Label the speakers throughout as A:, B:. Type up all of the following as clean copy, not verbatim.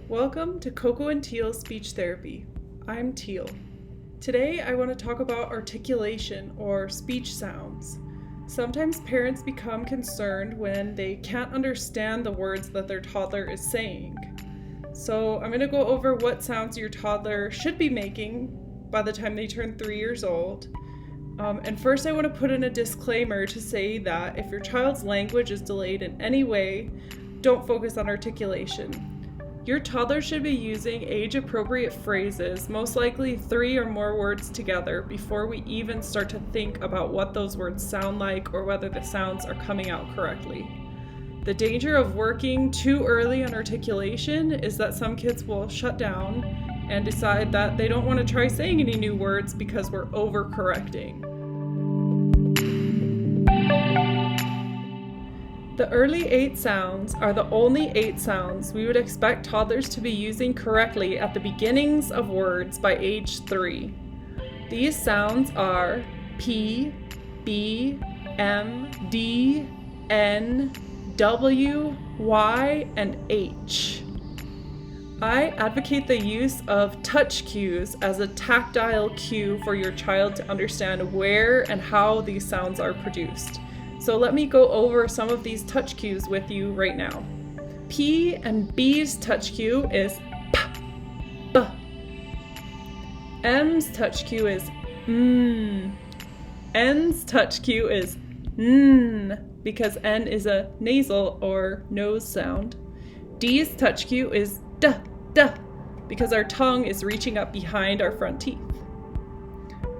A: Welcome to Coco and Teal Speech Therapy. I'm Teal. Today I want to talk about articulation or speech sounds. Sometimes parents become concerned when they can't understand the words that their toddler is saying. So I'm going to go over what sounds your toddler should be making by the time they turn 3 years old. And first I want to put in a disclaimer to say that if your child's language is delayed in any way, don't focus on articulation. Your toddler should be using age-appropriate phrases, most likely 3 or more words together, before we even start to think about what those words sound like or whether the sounds are coming out correctly. The danger of working too early on articulation is that some kids will shut down and decide that they don't want to try saying any new words because we're overcorrecting. The early 8 sounds are the only 8 sounds we would expect toddlers to be using correctly at the beginnings of words by age 3. These sounds are P, B, M, D, N, W, Y, and H. I advocate the use of touch cues as a tactile cue for your child to understand where and how these sounds are produced. So let me go over some of these touch cues with you right now. P and B's touch cue is P, B. M's touch cue is M. N's touch cue is N, because N is a nasal or nose sound. D's touch cue is D, D, because our tongue is reaching up behind our front teeth.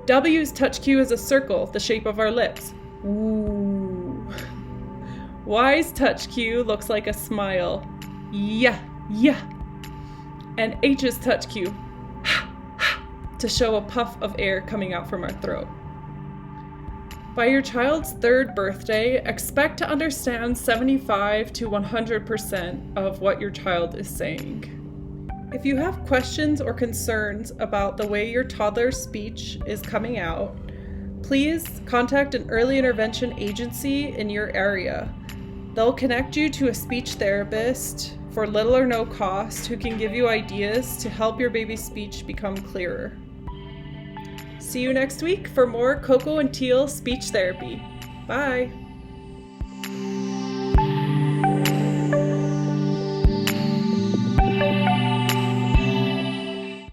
A: W's touch cue is a circle, the shape of our lips. Ooh. Y's touch cue looks like a smile. Yeah, yeah. And H's touch cue, to show a puff of air coming out from our throat. By your child's 3rd birthday, expect to understand 75 to 100% of what your child is saying. If you have questions or concerns about the way your toddler's speech is coming out, please contact an early intervention agency in your area. They'll connect you to a speech therapist for little or no cost who can give you ideas to help your baby's speech become clearer. See you next week for more Coco and Teal speech therapy. Bye!